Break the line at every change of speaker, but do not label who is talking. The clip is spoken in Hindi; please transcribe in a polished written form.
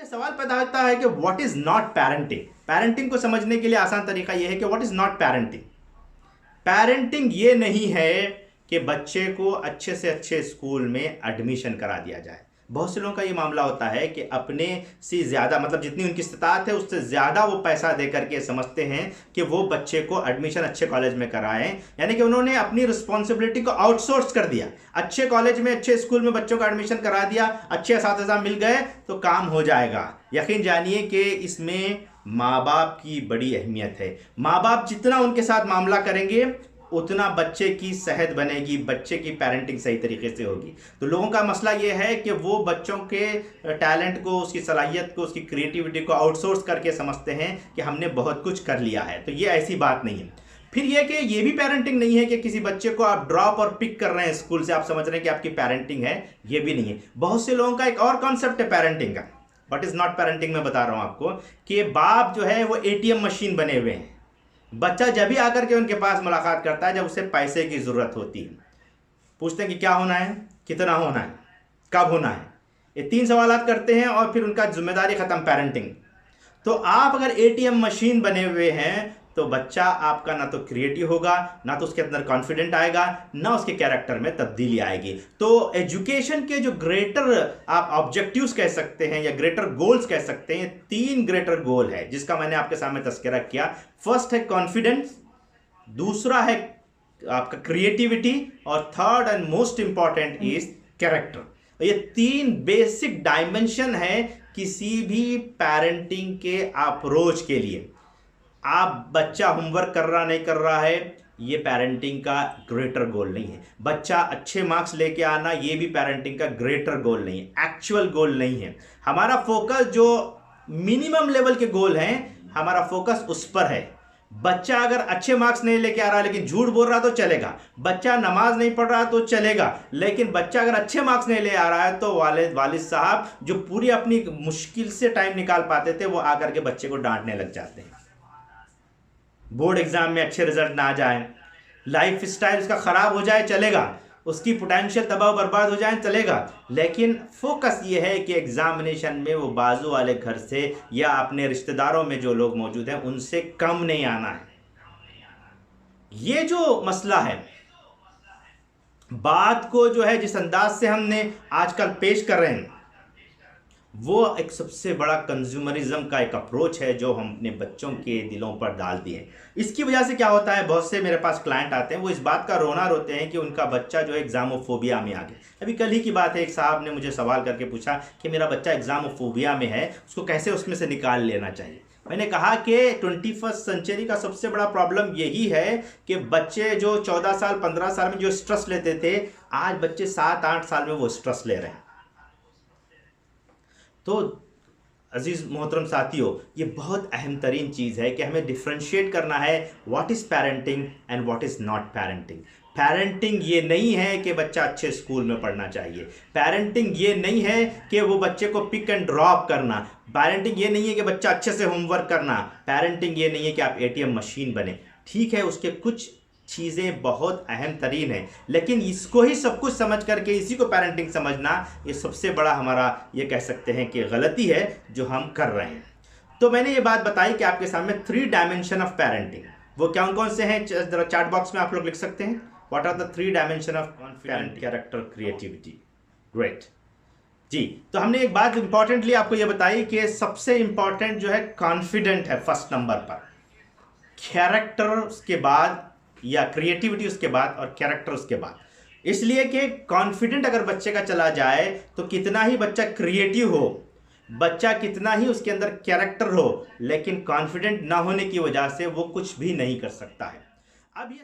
ये सवाल पैदा होता है कि what is not parenting. Parenting को समझने के लिए आसान तरीका यह है कि what is not parenting. Parenting ये नहीं है कि बच्चे को अच्छे से अच्छे स्कूल में एडमिशन करा दिया जाए। बहुत से लोगों का ये मामला होता है कि अपने से ज़्यादा मतलब जितनी उनकी इस्तात है उससे ज़्यादा वो पैसा दे करके समझते हैं कि वो बच्चे को एडमिशन अच्छे कॉलेज में कराएं, यानी कि उन्होंने अपनी रिस्पॉन्सिबिलिटी को आउटसोर्स कर दिया। अच्छे कॉलेज में अच्छे स्कूल में बच्चों का एडमिशन करा दिया, अच्छे असातिज़ा मिल गए तो काम हो जाएगा। यकीन जानिए कि इसमें माँ बाप की बड़ी अहमियत है। माँ बाप जितना उनके साथ मामला करेंगे उतना बच्चे की सेहत बनेगी, बच्चे की पेरेंटिंग सही तरीके से होगी। तो लोगों का मसला ये है कि वो बच्चों के टैलेंट को, उसकी सलाहियत को, उसकी क्रिएटिविटी को आउटसोर्स करके समझते हैं कि हमने बहुत कुछ कर लिया है। तो ये ऐसी बात नहीं है। फिर ये कि ये भी पेरेंटिंग नहीं है कि किसी बच्चे को आप ड्रॉप और पिक कर रहे हैं स्कूल से, आप समझ रहे हैं कि आपकी पेरेंटिंग है, ये भी नहीं है। बहुत से लोगों का एक और कॉन्सेप्ट है पेरेंटिंग का, बट इज नॉट पेरेंटिंग। मैं बता रहा हूं आपको कि बाप जो है वो एटीएम मशीन बने हुए हैं। बच्चा जब भी आकर के उनके पास मुलाकात करता है जब उसे पैसे की ज़रूरत होती है, पूछते हैं कि क्या होना है, कितना होना है, कब होना है। ये 3 सवालात करते हैं और फिर उनका जिम्मेदारी ख़त्म, पेरेंटिंग। तो आप अगर एटीएम मशीन बने हुए हैं तो बच्चा आपका ना तो क्रिएटिव होगा, ना तो उसके अंदर कॉन्फिडेंट आएगा, ना उसके कैरेक्टर में तब्दीली आएगी। तो एजुकेशन के जो ग्रेटर आप ऑब्जेक्टिव्स कह सकते हैं या ग्रेटर गोल्स कह सकते हैं, 3 ग्रेटर गोल है जिसका मैंने आपके सामने तस्करा किया। फर्स्ट है कॉन्फिडेंस, दूसरा है आपका क्रिएटिविटी, और third and most important is character. ये 3 बेसिक डायमेंशन है किसी भी पेरेंटिंग के अप्रोच के लिए। आप बच्चा होमवर्क कर रहा नहीं कर रहा है, ये पेरेंटिंग का ग्रेटर गोल नहीं है। बच्चा अच्छे मार्क्स लेके आना, ये भी पेरेंटिंग का ग्रेटर गोल नहीं है, एक्चुअल गोल नहीं है। हमारा फोकस जो मिनिमम लेवल के गोल हैं, हमारा फोकस उस पर है। बच्चा अगर अच्छे मार्क्स नहीं लेके आ रहा लेकिन झूठ बोल रहा तो चलेगा, बच्चा नमाज नहीं पढ़ रहा तो चलेगा, लेकिन बच्चा अगर अच्छे मार्क्स नहीं ले आ रहा है तो वालिद साहब जो पूरी अपनी मुश्किल से टाइम निकाल पाते थे वो आकर के बच्चे को डांटने लग जाते हैं। बोर्ड एग्जाम में अच्छे रिजल्ट ना आ जाए, लाइफ स्टाइल उसका ख़राब हो जाए चलेगा, उसकी पोटेंशियल तबाह बर्बाद हो जाए चलेगा, लेकिन फोकस ये है कि एग्जामिनेशन में वो बाजू वाले घर से या अपने रिश्तेदारों में जो लोग मौजूद हैं उनसे कम नहीं आना है। ये जो मसला है, बात को जो है जिस अंदाज से हमने आजकल पेश कर रहे हैं वो एक सबसे बड़ा कंज्यूमरिज्म का एक अप्रोच है जो हम अपने बच्चों के दिलों पर डाल दिए। इसकी वजह से क्या होता है, बहुत से मेरे पास क्लाइंट आते हैं, वो इस बात का रोना रोते हैं कि उनका बच्चा जो है एग्जामोफोबिया में आ गया। अभी कल ही की बात है, एक साहब ने मुझे सवाल करके पूछा कि मेरा बच्चा एग्जामोफोबिया में है, उसको कैसे उसमें से निकाल लेना चाहिए। मैंने कहा कि 21वीं सेंचुरी का सबसे बड़ा प्रॉब्लम यही है कि बच्चे जो 14 साल 15 साल में जो स्ट्रेस लेते थे, आज बच्चे 7-8 साल में वो स्ट्रेस ले रहे हैं। तो अजीज़ मोहतरम साथियों, ये बहुत अहम तरीन चीज़ है कि हमें डिफ्रेंशिएट करना है what is parenting and what is not parenting. Parenting ये नहीं है कि बच्चा अच्छे स्कूल में पढ़ना चाहिए, पेरेंटिंग ये नहीं है कि वो बच्चे को पिक एंड ड्रॉप करना, पेरेंटिंग ये नहीं है कि बच्चा अच्छे से होमवर्क करना, पेरेंटिंग ये नहीं है कि आप एटीएम मशीन बने। ठीक है, उसके कुछ चीज़ें बहुत अहम तरीन है, लेकिन इसको ही सब कुछ समझ करके इसी को पेरेंटिंग समझना, ये सबसे बड़ा हमारा ये कह सकते हैं कि गलती है जो हम कर रहे हैं। तो मैंने ये बात बताई कि आपके सामने 3 डायमेंशन ऑफ पेरेंटिंग, वो कौन कौन से हैं, जरा चैट बॉक्स में आप लोग लिख सकते हैं। What are the 3 dimension of confident, character, creativity. Great जी। तो हमने एक बात इंपॉर्टेंटली आपको ये बताई कि सबसे इंपॉर्टेंट जो है कॉन्फिडेंट है फर्स्ट नंबर पर, कैरेक्टर उसके बाद या क्रिएटिविटी उसके बाद, और कैरेक्टर उसके बाद। इसलिए कि कॉन्फिडेंट अगर बच्चे का चला जाए तो कितना ही बच्चा क्रिएटिव हो, बच्चा कितना ही उसके अंदर कैरेक्टर हो, लेकिन कॉन्फिडेंट ना होने की वजह से वो कुछ भी नहीं कर सकता है। अब ये